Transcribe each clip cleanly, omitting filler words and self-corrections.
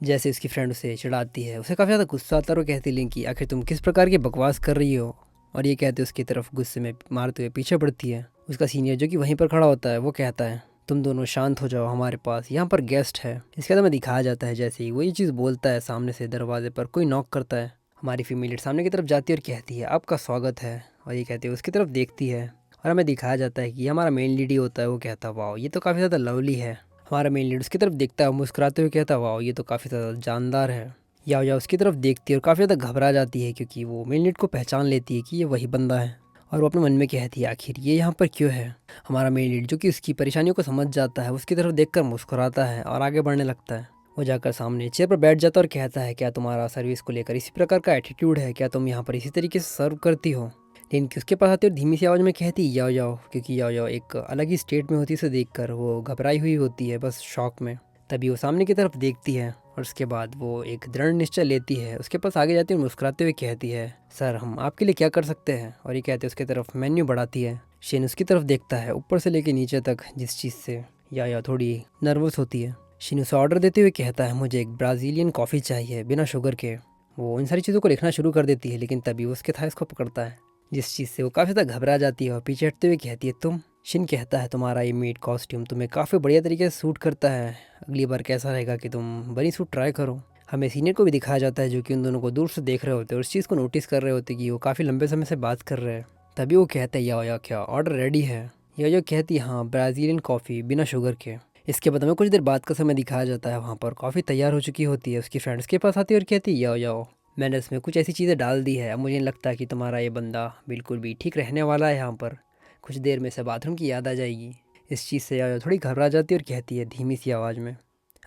जैसे उसकी फ्रेंड उसे चिढ़ाती है, उसे काफ़ी ज़्यादा गुस्सा आता है और वो कहती है लिंकी आखिर तुम किस प्रकार की बकवास कर रही हो। और ये कहते उसकी तरफ गुस्से में मारते हुए पीछे बढ़ती है। उसका सीनियर जो कि वहीं पर खड़ा होता है वो कहता है तुम दोनों शांत हो जाओ, हमारे पास यहाँ पर गेस्ट है। इसके बाद हमें दिखाया जाता है जैसे ही वो ये चीज़ बोलता है सामने से दरवाजे पर कोई नॉक करता है। हमारी फीमेल लीड सामने की तरफ जाती है और कहती है आपका स्वागत है। और ये कहते हुए उसकी तरफ देखती है और हमें दिखाया जाता है कि ये हमारा मेन लीड ही होता है। वो कहता है वाह ये तो काफ़ी ज़्यादा लवली है। हमारा मेन लीड उसकी तरफ देखता है मुस्कुराते हुए कहता है वाह ये तो काफ़ी ज़्यादा जानदार है। या उसकी तरफ देखती है और काफ़ी ज़्यादा घबरा जाती है क्योंकि वो मेन लीड को पहचान लेती है कि ये वही बंदा है। और वो अपने मन में कहती है आखिर ये यहाँ पर क्यों है। हमारा मेन लीड जो कि उसकी परेशानियों को समझ जाता है उसकी तरफ देखकर मुस्कुराता है और आगे बढ़ने लगता है। वो जाकर सामने चेयर पर बैठ जाता है और कहता है क्या तुम्हारा सर्विस को लेकर इसी प्रकार का एटीट्यूड है, क्या तुम यहाँ पर इसी तरीके से सर्व करती हो। लेकिन उसके पास आती है और धीमी सी आवाज़ में कहती याओ याओ, क्योंकि याओ याओ एक अलग ही स्टेट में होती है। उसे देखकर वो घबराई हुई होती है, बस शॉक में। तभी वो सामने की तरफ देखती है और उसके बाद वो एक दृढ़ निश्चय लेती है। उसके पास आगे जाती है और मुस्कुराते हुए कहती है सर हम आपके लिए क्या कर सकते हैं। और ये कहते उसके तरफ मेन्यू बढ़ाती है। शेन उसकी तरफ देखता है ऊपर से लेके नीचे तक, जिस चीज़ से या थोड़ी नर्वस होती है। शेन उसे ऑर्डर देते हुए कहता है मुझे एक ब्राज़ीलियन कॉफ़ी चाहिए बिना शुगर के। वो इन सारी चीज़ों को लिखना शुरू कर देती है लेकिन तभी वो उसके थाइस को पकड़ता है, जिस चीज़ से वो काफ़ी ज़्यादा घबरा जाती है और पीछे हटते हुए कहती है तुम। शिन कहता है तुम्हारा ये मीट कॉस्ट्यूम तुम्हें काफ़ी बढ़िया तरीके से सूट करता है, अगली बार कैसा रहेगा कि तुम बनी सूट ट्राई करो। हमें सीनियर को भी दिखाया जाता है जो कि उन दोनों को दूर से देख रहे होते हैं और उस चीज़ को नोटिस कर रहे होते कि वो काफ़ी लंबे समय से बात कर रहे हैं। तभी वो कहते हैं या क्या ऑर्डर रेडी है। या कहती है हाँ ब्राज़ीलियन कॉफ़ी बिना शुगर के। इसके बाद हमें कुछ देर बाद का समय दिखाया जाता है, वहाँ पर कॉफ़ी तैयार हो चुकी होती है। उसकी फ्रेंड्स के पास आती है और कहती है या मैंने इसमें कुछ ऐसी चीज़ें डाल दी है, अब मुझे नहीं लगता कि तुम्हारा ये बंदा बिल्कुल भी ठीक रहने वाला है यहाँ पर, कुछ देर में से बाथरूम की याद आ जाएगी। इस चीज़ से याया थोड़ी घबरा जाती है और कहती है धीमी सी आवाज़ में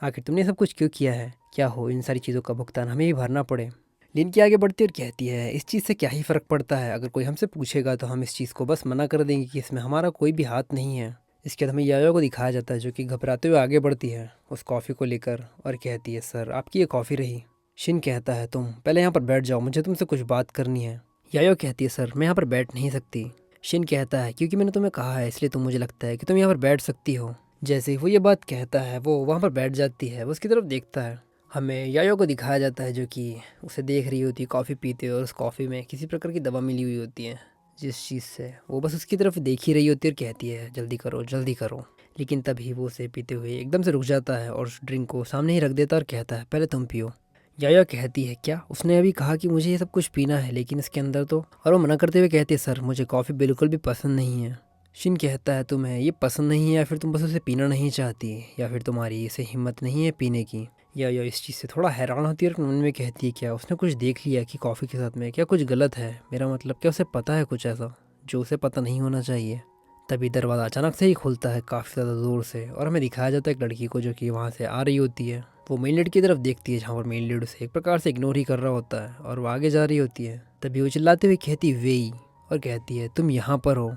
आखिर तुमने सब कुछ क्यों किया है, क्या हो इन सारी चीज़ों का भुगतान हमें ही भरना पड़े। लिनकी आगे बढ़ती है और कहती है इस चीज़ से क्या ही फ़र्क पड़ता है, अगर कोई हमसे पूछेगा तो हम इस चीज़ को बस मना कर देंगे कि इसमें हमारा कोई भी हाथ नहीं है। इसके बाद हमें याया को दिखाया जाता है जो कि घबराते हुए आगे बढ़ती है उस कॉफ़ी को लेकर और कहती है सर आपकी ये कॉफ़ी रही। शिन कहता है तुम पहले यहाँ पर बैठ जाओ, मुझे तुमसे कुछ बात करनी है। यायो कहती है सर मैं यहाँ पर बैठ नहीं सकती। शिन कहता है क्योंकि मैंने तुम्हें कहा है इसलिए तुम मुझे लगता है कि तुम यहाँ पर बैठ सकती हो। जैसे ही वो ये बात कहता है वो वहाँ पर बैठ जाती है, वो उसकी तरफ देखता है। हमें यायो को दिखाया जाता है जो कि उसे देख रही होती है कॉफ़ी पीते हुए और उस कॉफ़ी में किसी प्रकार की दवा मिली हुई होती है, जिस चीज़ से वो बस उसकी तरफ देख ही रही होती है और कहती है जल्दी करो जल्दी करो। लेकिन तभी वो उसे पीते हुए एकदम से रुक जाता है और उस ड्रिंक को सामने ही रख देता है और कहता है पहले तुम पियो। याया कहती है क्या उसने अभी कहा कि मुझे ये सब कुछ पीना है लेकिन इसके अंदर तो, और वो मना करते हुए कहती है सर मुझे कॉफ़ी बिल्कुल भी पसंद नहीं है। शिन कहता है तुम्हें ये पसंद नहीं है या फिर तुम बस उसे पीना नहीं चाहती, या फिर तुम्हारी इसे हिम्मत नहीं है पीने की। या इस चीज़ से थोड़ा हैरान होती है और मन में कहती है क्या उसने कुछ देख लिया कि कॉफ़ी के साथ में क्या कुछ गलत है, मेरा मतलब क्या उसे पता है कुछ ऐसा जो उसे पता नहीं होना चाहिए। तभी दरवाज़ा अचानक से ही खुलता है काफ़ी ज़्यादा ज़ोर से और हमें दिखाया जाता है एक लड़की को जो कि वहाँ से आ रही होती है। वो मेन लीड की तरफ देखती है जहाँ पर मेन लीड उसे एक प्रकार से इग्नोर ही कर रहा होता है और वो आगे जा रही होती है। तभी वो चिल्लाते हुए कहती वेई और कहती है तुम यहाँ पर हो।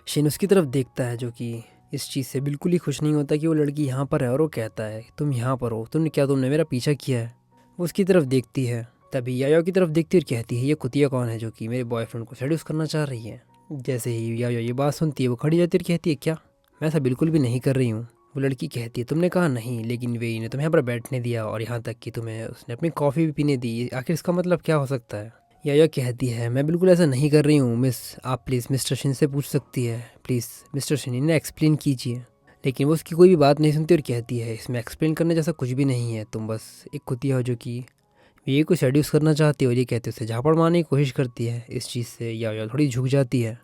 शिन उसकी तरफ देखता है जो कि इस चीज़ से बिल्कुल ही खुश नहीं होता कि वो लड़की यहाँ पर है और वो कहता है तुम यहाँ पर हो, तुमने मेरा पीछा किया है। वो उसकी तरफ देखती है। तभी यायो की तरफ देखती है और कहती है ये कुतिया कौन है जो कि मेरे बॉयफ्रेंड को सेड्यूस करना चाह रही है। जैसे ही यायो ये बात सुनती है वो खड़ी जाती है और कहती है क्या, मैं ऐसा बिल्कुल भी नहीं कर रही हूँ। वो लड़की कहती है तुमने कहा नहीं, लेकिन वेई ने तुम्हें यहाँ पर बैठने दिया और यहाँ तक कि तुम्हें उसने अपनी कॉफ़ी भी पीने दी, आखिर इसका मतलब क्या हो सकता है। याया कहती है मैं बिल्कुल ऐसा नहीं कर रही हूँ मिस, आप प्लीज़ मिस्टर शिन से पूछ सकती है, प्लीज़ मिस्टर शिन इन्हें एक्सप्लेन कीजिए। लेकिन वो उसकी कोई भी बात नहीं सुनती और कहती है इसमें एक्सप्लेन करने जैसा कुछ भी नहीं है, तुम बस एक कुतिया हो जो कि ये को सेड्यूस करना चाहती है। और ये कहते उसे झापड़ मारने की कोशिश करती है। इस चीज़ से या थोड़ी झुक जाती है।